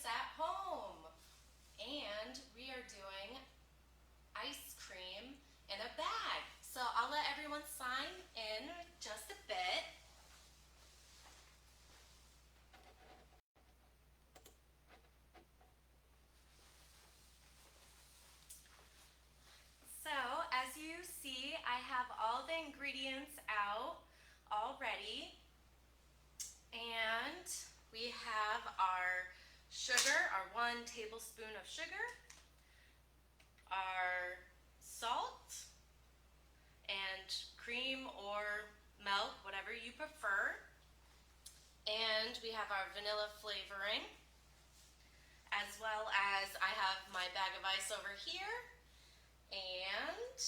at home. And we are doing ice cream in a bag. So I'll let everyone sign in just a bit. So as you see, I have all the ingredients out already. And we have our sugar, our 1 tablespoon of sugar, our salt, and cream or milk, whatever you prefer. And we have our vanilla flavoring, as well as I have my bag of ice over here. And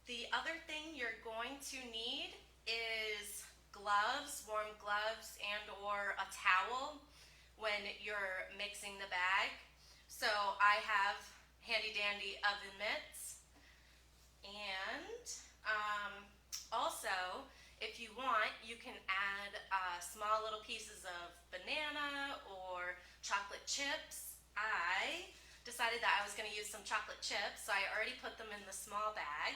the other thing you're going to need is gloves, warm gloves, and or a towel when you're mixing the bag. So I have handy dandy oven mitts. And also, if you want, you can add small little pieces of banana or chocolate chips. I decided that I was going to use some chocolate chips, so I already put them in the small bag.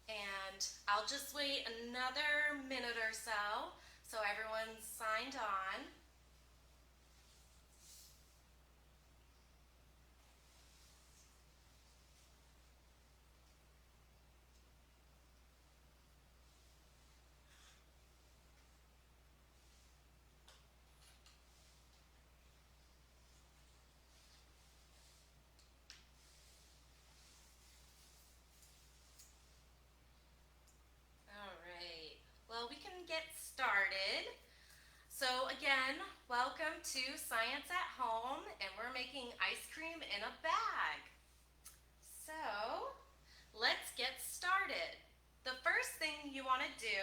And I'll just wait another minute or so everyone's signed on. Alright, well, we can get started. So again, welcome to Science at Home, and we're making ice cream in a bag. So let's get started. The first thing you want to do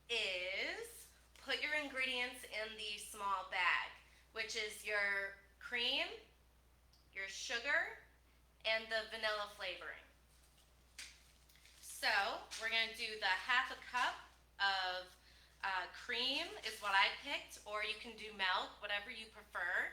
is put your ingredients in the small bag, which is your cream, your sugar, and the vanilla flavoring. So we're going to do the 1/2 cup of cream is what I picked, or you can do milk, whatever you prefer.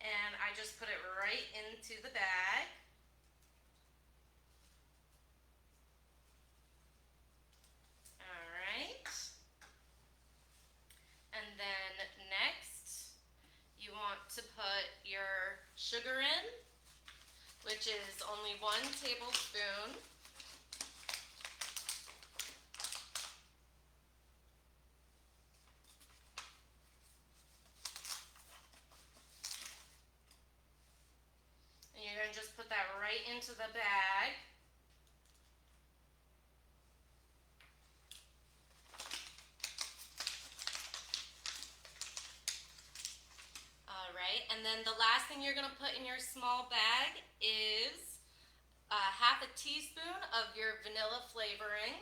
And I just put it right into the bag. Alright. And then next, you want to put your sugar in, which is only 1 tablespoon. And you're going to just put that right into the bag. Alright, and then the last thing you're going to put in your small bag is 1/2 teaspoon of your vanilla flavoring.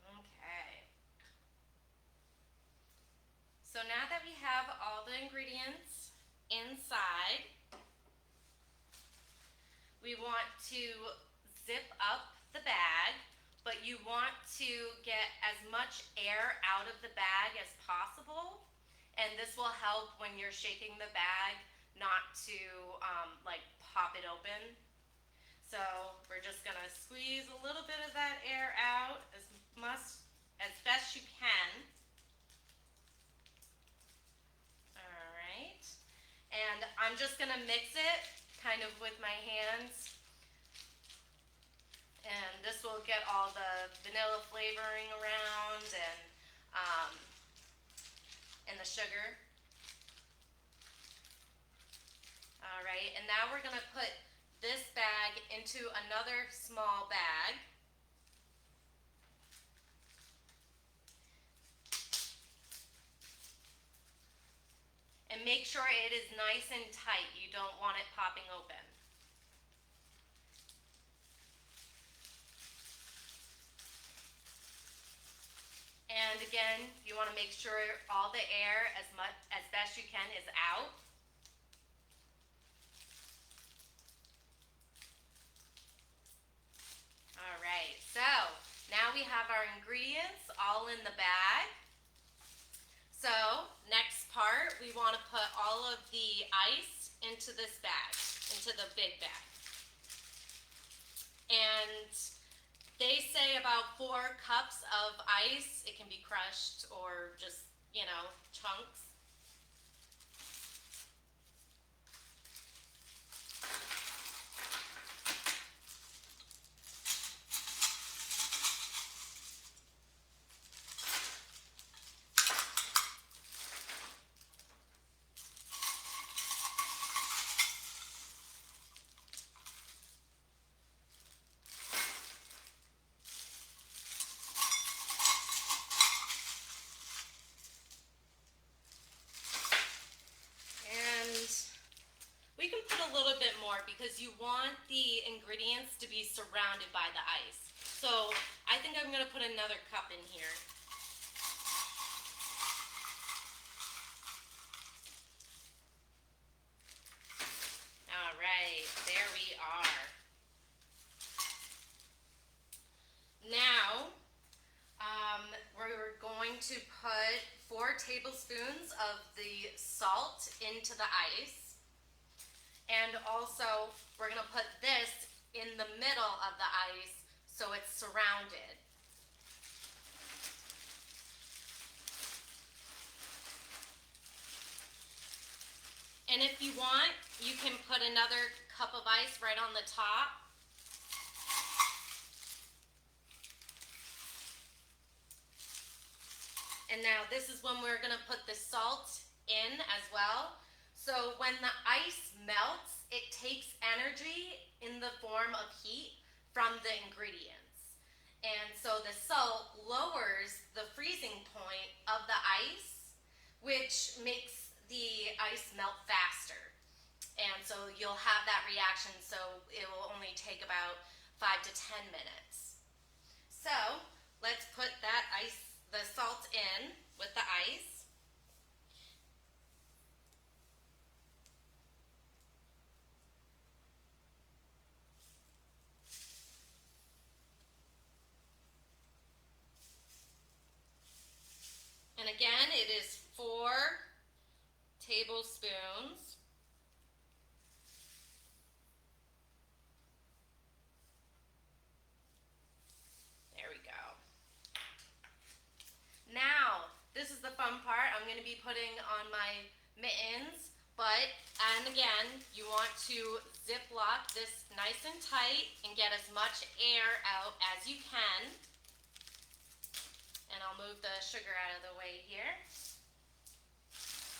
Okay. So now that we have all the ingredients inside, we want to zip up the bag, but you want to get as much air out of the bag as possible, and this will help when you're shaking the bag not to like pop it open. So we're just going to squeeze a little bit of that air out as best you can. Alright, and I'm just going to mix it kind of with my hands, and this will get all the vanilla flavoring around and the sugar. Alright, and now we're going to put this bag into another small bag. make sure it is nice and tight. You don't want it popping open. And again, you want to make sure all the air, as best you can, is out. All right, so now we have our ingredients all in the bag. So next part, we want to put all of the ice into this bag, into the big bag. And they say about 4 cups of ice. It can be crushed or just, chunks. We can put a little bit more because you want the ingredients to be surrounded by the ice. So I think I'm going to put another cup in here. All right, there we are. Now, we're going to put 4 tablespoons of the salt into the ice. And also, we're going to put this in the middle of the ice so it's surrounded. And if you want, you can put another cup of ice right on the top. And now this is when we're going to put the salt in as well. So when the ice melts, it takes energy in the form of heat from the ingredients. And so the salt lowers the freezing point of the ice, which makes the ice melt faster. And so you'll have that reaction, so it will only take about 5 to 10 minutes. So let's put the salt in with the ice. And again, it is 4 tablespoons. There we go. Now, this is the fun part. I'm going to be putting on my mittens, and again, you want to ziplock this nice and tight and get as much air out as you can. And I'll move the sugar out of the way here.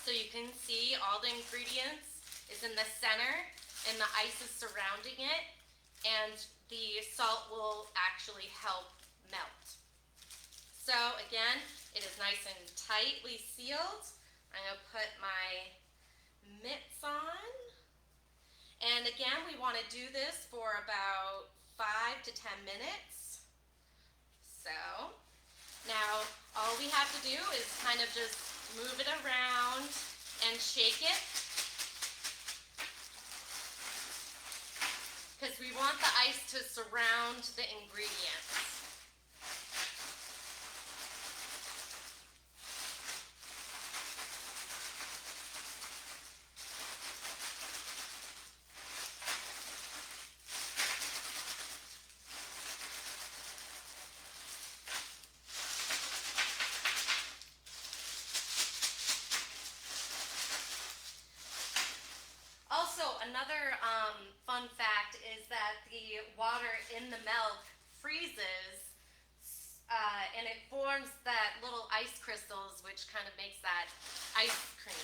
So you can see all the ingredients is in the center and the ice is surrounding it, and the salt will actually help melt. So again, it is nice and tightly sealed. I'm going to put my mitts on. And again, we want to do this for about 5 to 10 minutes. So now, all we have to do is kind of just move it around and shake it, because we want the ice to surround the ingredients. Another fun fact is that the water in the milk freezes and it forms that little ice crystals, which kind of makes that ice cream.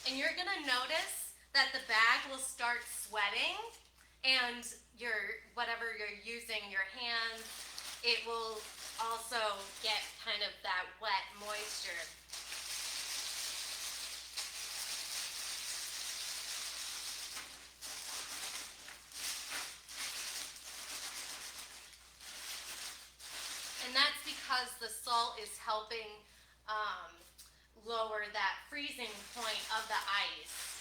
And you're gonna notice that the bag will start sweating, and whatever you're using, your hands, it will also get kind of that wet moisture. And that's because the salt is helping lower that freezing point of the ice.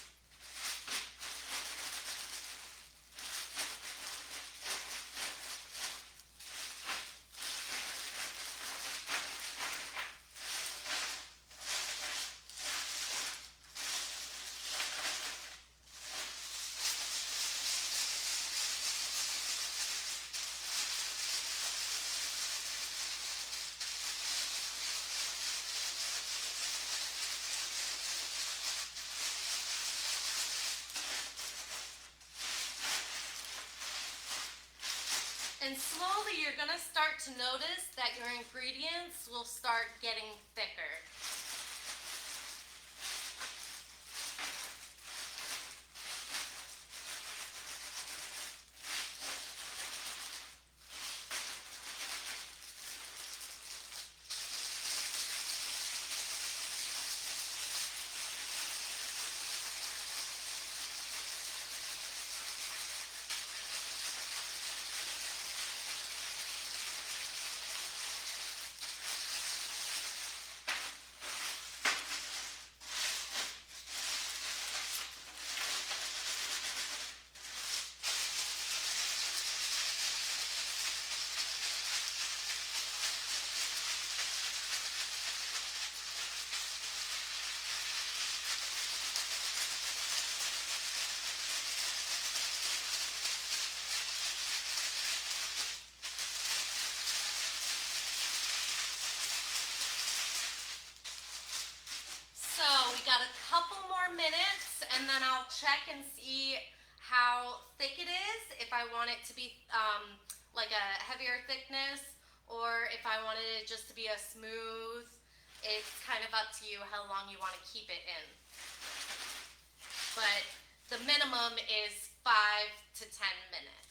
And slowly you're going to start to notice that your ingredients will start getting thicker. So we got a couple more minutes, and then I'll check and see how thick it is, if I want it to be like a heavier thickness, or if I wanted it just to be a smooth. It's kind of up to you how long you want to keep it in. But the minimum is 5 to 10 minutes.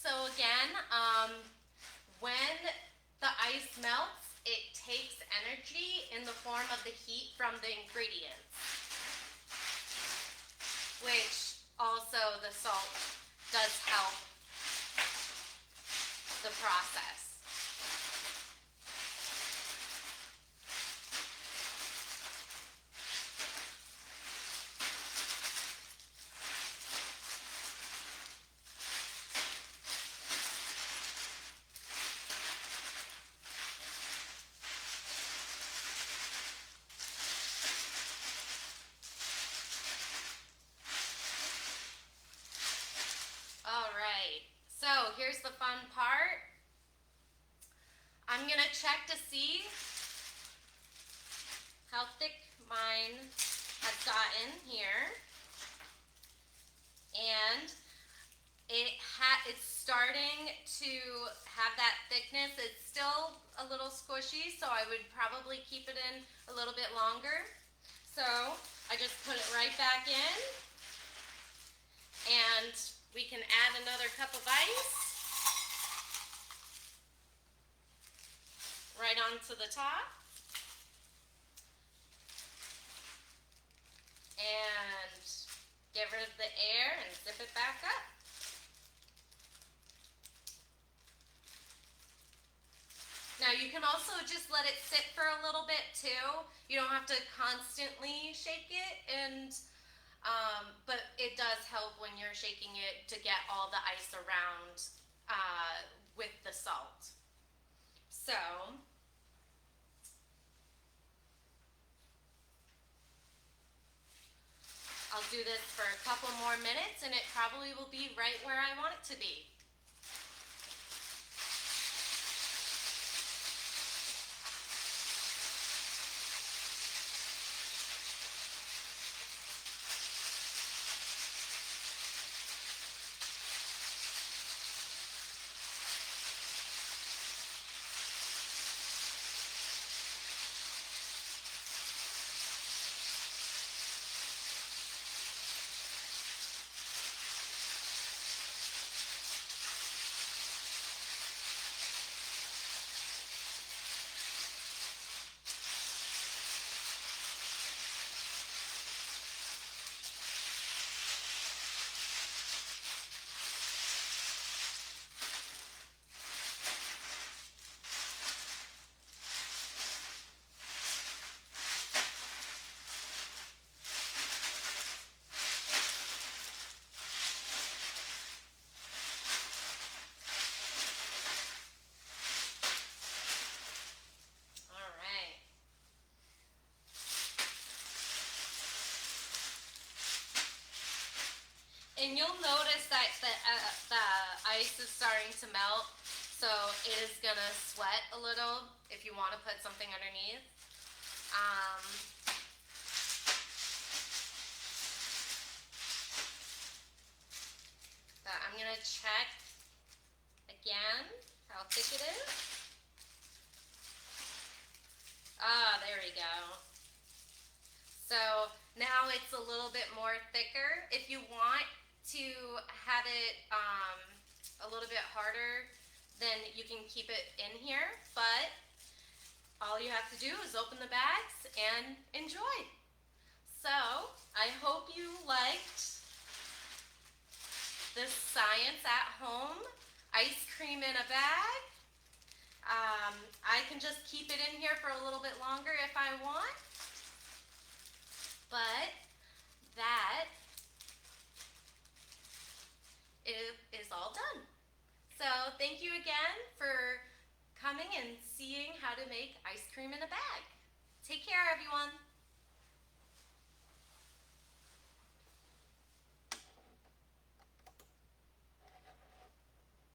So again, when the ice melts, it takes energy in the form of the heat from the ingredients, which also the salt does help the process. Alright, so here's the fun part. I'm going to check to see how thick mine has gotten here. And it's starting to have that thickness. It's still a little squishy, so I would probably keep it in a little bit longer. So I just put it right back in, and we can add another cup of ice right onto the top. And get rid of the air and zip it back up. Now you can also just let it sit for a little bit too. You don't have to constantly shake it, and but it does help when you're shaking it to get all the ice around with the salt. So I'll do this for a couple more minutes, and it probably will be right where I want it to be. And you'll notice that the ice is starting to melt, so it is gonna sweat a little if you want to put something underneath. So I'm gonna check again how thick it is. Ah, there we go. So now it's a little bit more thicker. If you want to have it a little bit harder, then you can keep it in here, but all you have to do is open the bags and enjoy. So I hope you liked this Science at Home ice cream in a bag. I can just keep it in here for a little bit longer if I want. But that is all done. So thank you again for coming and seeing how to make ice cream in a bag. Take care, everyone.